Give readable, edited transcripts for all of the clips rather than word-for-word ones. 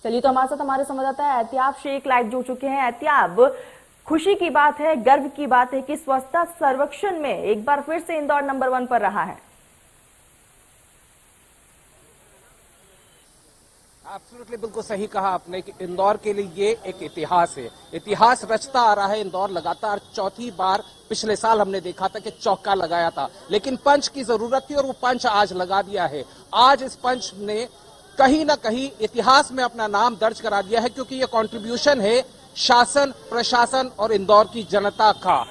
चलिए, तो हमारे साथ हमारे संवाददाता एहतियाब शेख लाइव जुड़ चुके हैं। एहतियाब, खुशी की बात है, गर्व की बात है कि स्वच्छता सर्वेक्षण में एक बार फिर से इंदौर नंबर 1 पर रहा है। एब्सोल्युटली, बिल्कुल सही कहा आपने कि इंदौर के लिए ये एक इतिहास है। इतिहास रचता आ रहा है। इंदौर लगातार चौथी बार, पिछले साल हमने देखा था कि चौका लगाया था, लेकिन पंच की जरूरत थी और वो पंच आज लगा दिया है। आज इस पंच ने कहीं ना कहीं इतिहास में अपना नाम दर्ज करा दिया है, क्योंकि ये कंट्रीब्यूशन है शासन, प्रशासन और इंदौर की जनता का।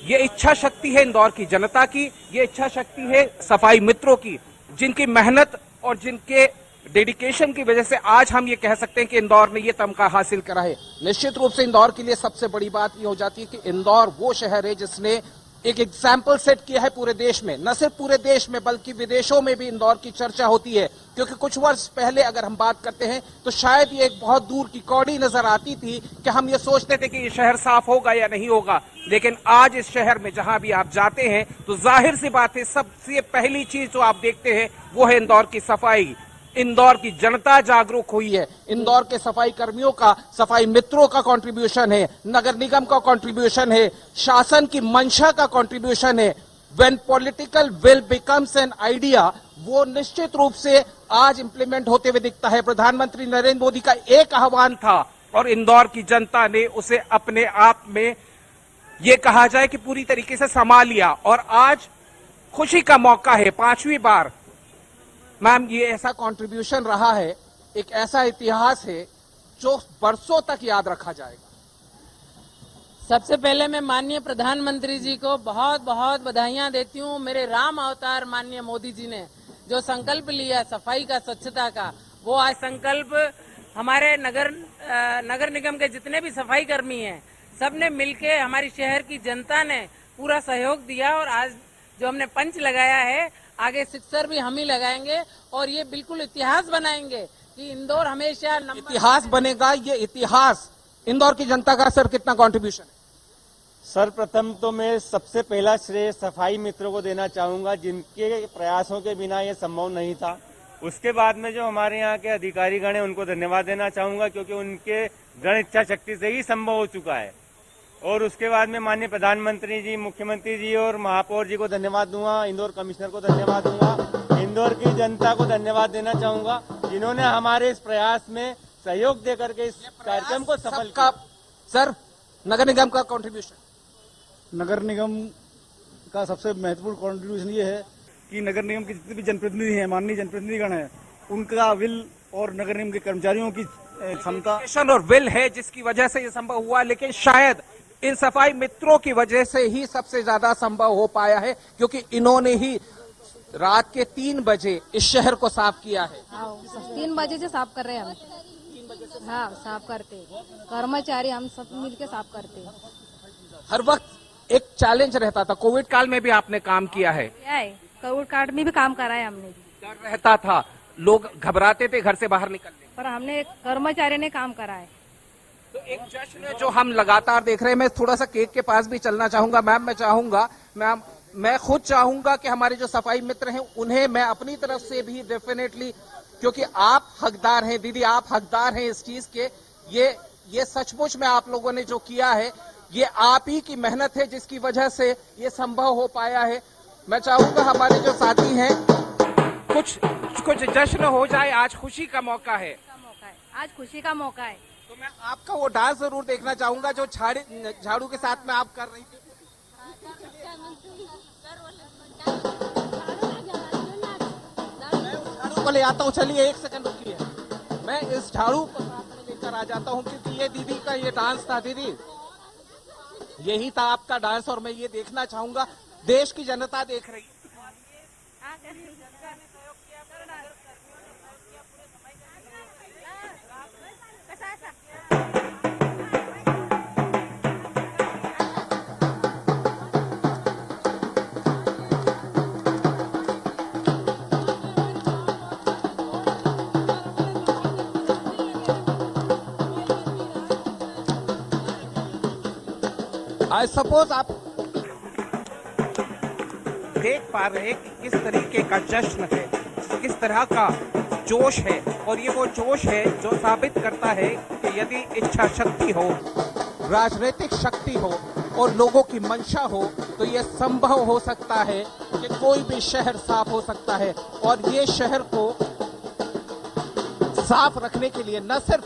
ये इच्छा शक्ति है इंदौर की जनता की, ये इच्छा शक्ति है सफाई मित्रों की, जिनकी मेहनत और जिनके डेडिकेशन की वजह से आज हम ये कह सकते हैं कि इंदौर ने ये तमगा हासिल करा है। निश्चित रूप से इंदौर के लिए सबसे बड़ी बात ये हो जाती है कि इंदौर वो शहर है जिसने एक एग्जाम्पल सेट किया है पूरे देश में। न सिर्फ पूरे देश में बल्कि विदेशों में भी इंदौर की चर्चा होती है, क्योंकि कुछ वर्ष पहले अगर हम बात करते हैं तो शायद ये एक बहुत दूर की कौड़ी नजर आती थी कि हम ये सोचते थे कि ये शहर साफ होगा या नहीं होगा। लेकिन आज इस शहर में जहां भी आप जाते हैं तो जाहिर सी बात है, सबसे पहली चीज जो आप देखते हैं वो है इंदौर की सफाई। इंदौर की जनता जागरूक हुई है। इंदौर के सफाई कर्मियों का, सफाई मित्रों का कंट्रीब्यूशन है, नगर निगम का कंट्रीब्यूशन है, शासन की मंशा का कंट्रीब्यूशन है। When political will becomes an idea, वो निश्चित रूप से आज इंप्लीमेंट होते हुए दिखता है। प्रधानमंत्री नरेंद्र मोदी का एक आह्वान था और इंदौर की जनता ने उसे अपने आप में ये कहा जाए कि पूरी तरीके से संभाल लिया। और आज खुशी का मौका है, 5वीं बार मैम ये ऐसा कंट्रीब्यूशन रहा है, एक ऐसा इतिहास है जो बरसों तक याद रखा जाएगा। सबसे पहले मैं माननीय प्रधानमंत्री जी को बहुत बहुत बधाइयां देती हूं। मेरे राम अवतार माननीय मोदी जी ने जो संकल्प लिया सफाई का, स्वच्छता का, वो आज संकल्प हमारे नगर निगम के जितने भी सफाई कर्मी हैं सबने मिलके, हमारी शहर की जनता ने पूरा सहयोग दिया। और आज जो हमने पंच लगाया है, आगे सिक्सर भी हम ही लगाएंगे और ये बिल्कुल इतिहास बनाएंगे कि इंदौर हमेशा इतिहास बनेगा। ये इतिहास इंदौर की जनता का सर कितना कंट्रीब्यूशन है? सर्वप्रथम तो मैं सबसे पहला श्रेय सफाई मित्रों को देना चाहूंगा, जिनके प्रयासों के बिना ये संभव नहीं था। उसके बाद में जो हमारे यहाँ के अधिकारीगण हैं उनको धन्यवाद देना चाहूंगा, क्योंकि उनके दृढ़ इच्छा शक्ति से ही संभव हो चुका है। और उसके बाद में माननीय प्रधानमंत्री जी, मुख्यमंत्री जी और महापौर जी को धन्यवाद दूंगा, इंदौर कमिश्नर को धन्यवाद दूंगा, इंदौर की जनता को धन्यवाद देना चाहूंगा, जिन्होंने हमारे इस प्रयास में सहयोग दे करके इस कार्यक्रम को सफल किया। सर, नगर निगम का कंट्रीब्यूशन? नगर निगम का सबसे महत्वपूर्ण कंट्रीब्यूशन ये है कि नगर निगम के जितने भी जनप्रतिनिधि हैं, माननीय जनप्रतिनिधिगण हैं, उनका विल और नगर निगम के कर्मचारियों की क्षमता और विल है जिसकी वजह से ये संभव हुआ। लेकिन शायद इन सफाई मित्रों की वजह से ही सबसे ज्यादा संभव हो पाया है, क्योंकि इन्होंने ही रात के 3 बजे इस शहर को साफ किया है। 3 बजे से साफ कर रहे हैं हम। हाँ, साफ करते, कर्मचारी हम सब मिलके साफ करते। हर वक्त एक चैलेंज रहता था, कोविड काल में भी आपने काम किया है। कोविड काल में भी काम करा है हमने। डर रहता था, लोग घबराते थे घर से बाहर निकलने, पर हमने कर्मचारी ने काम करा है। तो एक जश्न जो हम लगातार देख रहे हैं। मैं थोड़ा सा केक के पास भी चलना चाहूंगा। मैम, मैं चाहूंगा, मैम मैं खुद चाहूंगा कि हमारे जो सफाई मित्र हैं उन्हें मैं अपनी तरफ से भी डेफिनेटली, क्योंकि आप हकदार हैं दीदी, आप हकदार हैं इस चीज के। ये सचमुच में आप लोगों ने जो किया है, ये आप ही की मेहनत है जिसकी वजह से ये संभव हो पाया है। मैं चाहूंगा हमारे जो साथी हैं कुछ जश्न हो जाए। आज खुशी का मौका है। आज खुशी का मौका है। तो मैं आपका वो डांस जरूर देखना चाहूंगा जो झाड़ू के साथ में आप कर रही थी। मैं उस झाड़ू को ले आता हूँ। चलिए 1 सेकंड रुकिए, मैं इस झाड़ू को साथ में लेकर आ जाता हूँ, क्योंकि ये दीदी का ये डांस था। दीदी, यही था आपका डांस और मैं ये देखना चाहूंगा। देश की जनता देख रही है। आई सपोज आप देख पा रहे हैं कि किस तरीके का जश्न है, किस तरह का जोश है, और ये वो जोश है जो साबित करता है कि यदि इच्छा शक्ति हो, राजनीतिक शक्ति हो और लोगों की मंशा हो तो ये संभव हो सकता है कि कोई भी शहर साफ हो सकता है। और ये शहर को साफ रखने के लिए न सिर्फ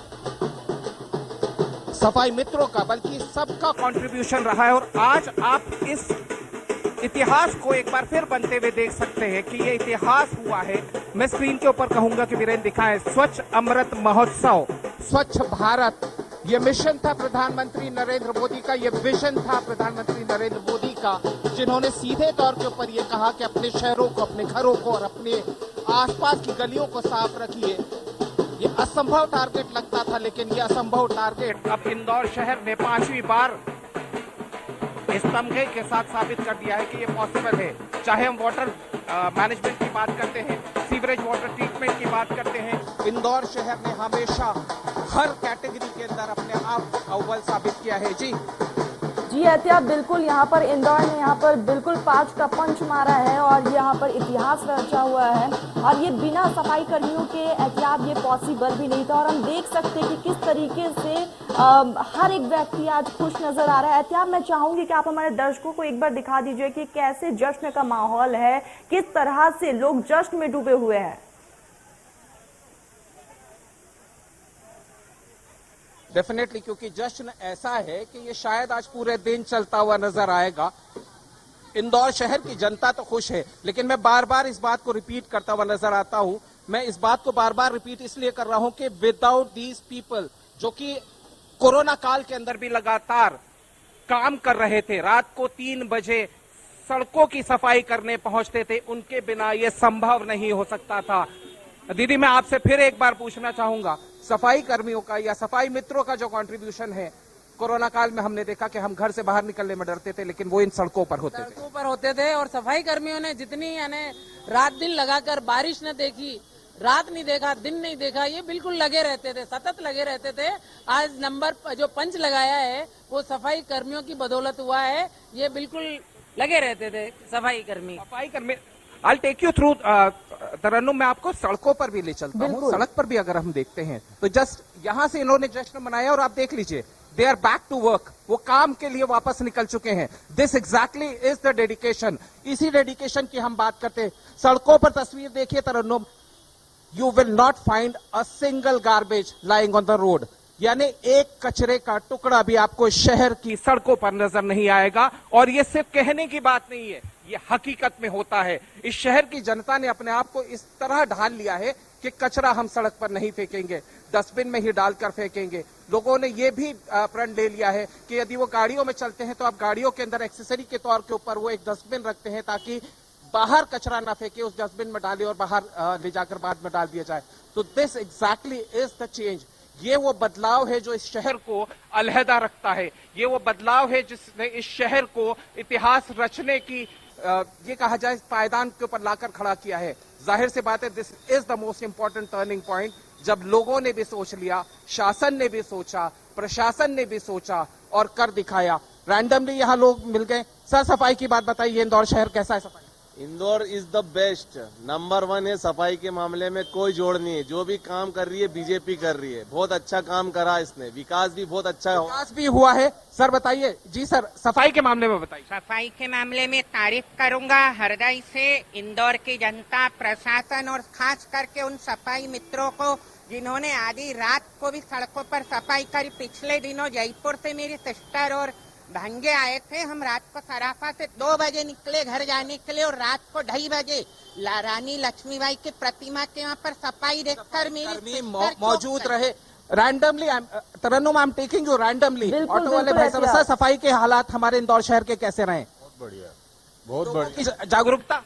सफाई मित्रों का बल्कि सबका कंट्रीब्यूशन रहा है। और आज आप इस इतिहास को एक बार फिर बनते हुए देख सकते हैं कि ये इतिहास हुआ है। मैं स्क्रीन के ऊपर कहूंगा कि वीरेंद्र दिखाएं, स्वच्छ अमृत महोत्सव, स्वच्छ भारत, ये मिशन था प्रधानमंत्री नरेंद्र मोदी का, ये विजन था प्रधानमंत्री नरेंद्र मोदी का, जिन्होंने सीधे तौर के ऊपर ये कहा कि अपने शहरों को, अपने घरों को और अपने आसपास की गलियों को साफ रखिए। ये असंभव टारगेट लगता था, लेकिन ये असंभव टारगेट अब इंदौर शहर ने 5वीं बार इस तमगे के साथ साबित कर दिया है कि ये पॉसिबल है। चाहे हम वाटर मैनेजमेंट की बात करते हैं, सीवरेज वाटर ट्रीटमेंट की बात करते हैं, इंदौर शहर ने हमेशा हर कैटेगरी के अंदर अपने आप अव्वल साबित किया है। जी एहतियात, बिल्कुल यहाँ पर इंदौर ने यहाँ पर बिल्कुल 5 का पंच मारा है और यहाँ पर इतिहास रचा हुआ है। और ये बिना सफाई कर्मियों के एहतियात ये पॉसिबल भी नहीं था। और हम देख सकते हैं कि किस तरीके से हर एक व्यक्ति आज खुश नजर आ रहा है। एहतियात, मैं चाहूंगी कि आप हमारे दर्शकों को एक बार दिखा दीजिए कि कैसे जश्न का माहौल है, किस तरह से लोग जश्न में डूबे हुए हैं। डेफिनेटली, क्योंकि जश्न ऐसा है कि ये शायद आज पूरे दिन चलता हुआ नजर आएगा। इंदौर शहर की जनता तो खुश है, लेकिन मैं बार बार इस बात को रिपीट करता हुआ नजर आता हूं। मैं इस बात को बार बार रिपीट इसलिए कर रहा हूं कि विदाउट दीज पीपल, जो कि कोरोना काल के अंदर भी लगातार काम कर रहे थे, रात को 3 बजे सड़कों की सफाई करने पहुंचते थे, उनके बिना यह संभव नहीं हो सकता था। दीदी, मैं आपसे फिर एक बार पूछना चाहूंगा, सफाई कर्मियों का या सफाई मित्रों का जो कंट्रीब्यूशन है, कोरोना काल में हमने देखा कि हम घर से बाहर निकलने में डरते थे, लेकिन वो इन सड़कों पर होते थे। और सफाई कर्मियों ने जितनी यानी रात दिन लगाकर, बारिश न देखी, रात नहीं देखा, दिन नहीं देखा, ये बिल्कुल लगे रहते थे, सतत लगे रहते थे। आज नंबर जो पंच लगाया है वो सफाई कर्मियों की बदौलत हुआ है। ये बिल्कुल लगे रहते थे सफाई कर्मी। I'll take you through, तरन्नुम, मैं आपको सड़कों पर भी ले चलता हूँ। सड़क पर भी अगर हम देखते हैं तो जस्ट यहाँ से इन्होंने जश्न मनाया और आप देख लीजिए, they are back to work, वो काम के लिए वापस निकल चुके हैं। This exactly is the dedication. इसी डेडिकेशन की हम बात करते हैं। सड़कों पर तस्वीर देखिए Tarannum, you will not find a single garbage lying on the road, यानी एक कचरे का टुकड़ा भी आपको शहर की सड़कों पर नजर नहीं आएगा। और ये सिर्फ कहने की बात नहीं है, ये हकीकत में होता है। इस शहर की जनता ने अपने आप को इस तरह ढाल लिया है कि कचरा हम सड़क पर नहीं फेंकेंगे, डस्टबिन में ही डालकर फेंकेंगे। लोगों ने ये भी प्रण ले लिया है कि यदि वो गाड़ियों में चलते हैं तो आप गाड़ियों के अंदर एक्सेसरी के तौर के ऊपर वो एक डस्टबिन रखते हैं, ताकि बाहर कचरा ना फेंके, उस डस्टबिन में डाले और बाहर ले जाकर बाद में डाल दिया जाए। तो this exactly is the change. ये वो बदलाव है जो इस शहर को अलहदा रखता है। ये वो बदलाव है जिसने इस शहर को इतिहास रचने की, ये कहा जाए, पायदान के ऊपर लाकर खड़ा किया है। जाहिर सी बात है, this is the most important turning point, जब लोगों ने भी सोच लिया, शासन ने भी सोचा, प्रशासन ने भी सोचा और कर दिखाया। रैंडमली यहाँ लोग मिल गए। सर, सफाई की बात बताइए, इंदौर शहर कैसा है सफाई? Indore is the best, number 1 है सफाई के मामले में, कोई जोड़ नहीं है। जो भी काम कर रही है बीजेपी कर रही है, बहुत अच्छा काम करा इसने, विकास भी बहुत अच्छा हो, विकास भी हुआ है। सर बताइए। जी सर, सफाई के मामले में बताइए। सफाई के मामले में तारीफ करूंगा हृदय से इंदौर की जनता, प्रशासन और खास करके उन सफाई मित्रों को जिन्होंने आधी रात को भी सड़कों पर सफाई करी। पिछले दिनों जयपुर से मेरी सिस्टर और भांजे आए थे। हम रात को सराफा से 2 बजे निकले घर जाने के लिए और रात को 2:30 बजे रानी लक्ष्मीबाई की प्रतिमा के वहाँ पर सफाई देखकर मेरी मौजूद रहे। Randomly, Tarannum, I am taking you randomly. Auto वाले भाई साहब, सर सफाई के हालात हमारे इंदौर शहर के कैसे रहे? बहुत बढ़िया, बहुत बढ़िया, जागरूकता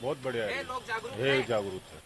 बहुत बढ़िया है, लोग जागरूक है।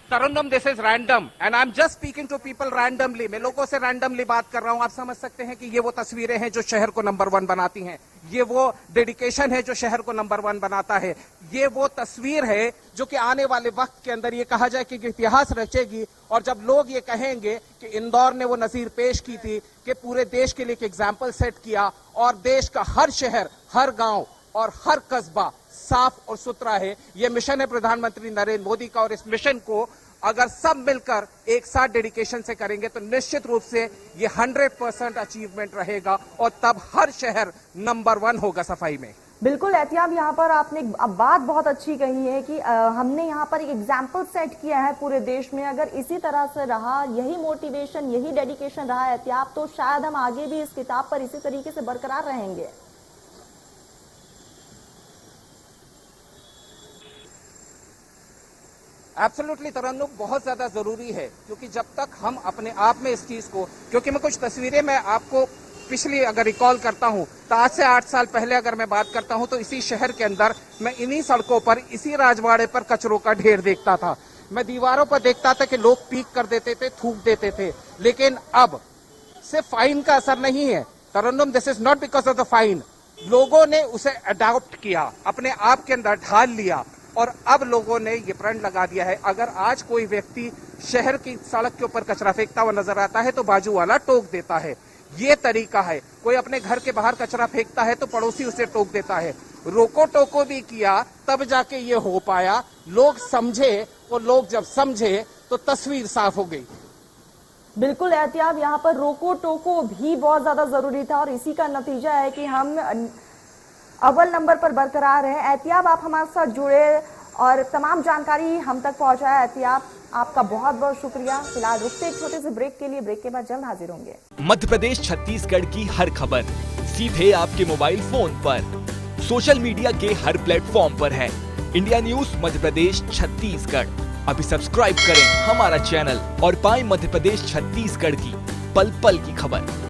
Tarannum, this is random and I am just speaking to people randomly. मैं लोगों से रैंडमली बात कर रहा हूं। आप समझ सकते हैं कि ये वो तस्वीरें हैं जो शहर को नंबर 1 बनाती हैं। ये वो डेडिकेशन है जो शहर को नंबर 1 बनाता है। ये वो तस्वीर है जो कि आने वाले वक्त के अंदर ये कहा जाए कि इतिहास रचेगी। और जब लोग ये कहेंगे कि इंदौर ने वो नजीर पेश की थी कि पूरे देश के लिए एक एग्जाम्पल सेट किया और देश का हर शहर, हर गांव और हर कस्बा साफ और सुथरा है। ये मिशन है प्रधानमंत्री नरेंद्र मोदी का और इस मिशन को अगर सब मिलकर एक साथ डेडिकेशन से करेंगे तो निश्चित रूप से ये 100% अचीवमेंट रहेगा और तब हर शहर नंबर 1 होगा सफाई में। बिल्कुल एहतियाब, यहाँ पर आपने एक बात बहुत अच्छी कही है कि हमने यहाँ पर एक एग्जाम्पल सेट किया है पूरे देश में। अगर इसी तरह से रहा, यही मोटिवेशन, यही डेडिकेशन रहा एहतियाब, तो शायद हम आगे भी इस किताब पर इसी तरीके से बरकरार रहेंगे। एब्सोल्युटली तरन्नुम, बहुत ज्यादा जरूरी है, क्योंकि जब तक हम अपने आप में इस चीज को, क्योंकि मैं कुछ तस्वीरें मैं आपको पिछली अगर रिकॉल करता हूं तो आज से 8 साल पहले अगर मैं बात करता हूं तो इसी शहर के अंदर मैं इन्हीं सड़कों पर, इसी राजवाड़े पर कचरों का ढेर देखता था। मैं दीवारों पर देखता था कि लोग पीक कर देते थे, थूक देते थे। लेकिन अब सिर्फ फाइन का असर नहीं है Tarannum, this is not because of the fine. लोगों ने उसे अडॉप्ट किया, अपने आप के अंदर ढाल लिया और अब लोगों ने ये प्रण लगा दिया है, अगर आज कोई व्यक्ति शहर की सड़क के ऊपर कचरा फेंकता हुआ नजर आता है तो बाजू वाला टोक देता है। ये तरीका है। कोई अपने घर के बाहर कचरा फेंकता है तो पड़ोसी उसे टोक देता है। रोको टोको भी किया तब जाके ये हो पाया। लोग समझे और लोग जब समझे तो तस्वीर साफ हो गई। बिल्कुल एहतियाब, यहाँ पर रोको टोको भी बहुत ज्यादा जरूरी था और इसी का नतीजा है कि हम अव्वल नंबर पर बरकरार है। एहतियाब, आप हमारे साथ जुड़े और तमाम जानकारी हम तक पहुंचाया। एहतियाब, आपका बहुत बहुत शुक्रिया। फिलहाल रुकते एक छोटे से ब्रेक के लिए, ब्रेक के बाद जल्द हाजिर होंगे। मध्य प्रदेश छत्तीसगढ़ की हर खबर सीधे आपके मोबाइल फोन पर, सोशल मीडिया के हर प्लेटफॉर्म पर है। इंडिया न्यूज मध्य प्रदेश छत्तीसगढ़, अभी सब्सक्राइब करें हमारा चैनल और पाएं मध्य प्रदेश छत्तीसगढ़ की पल पल की खबर।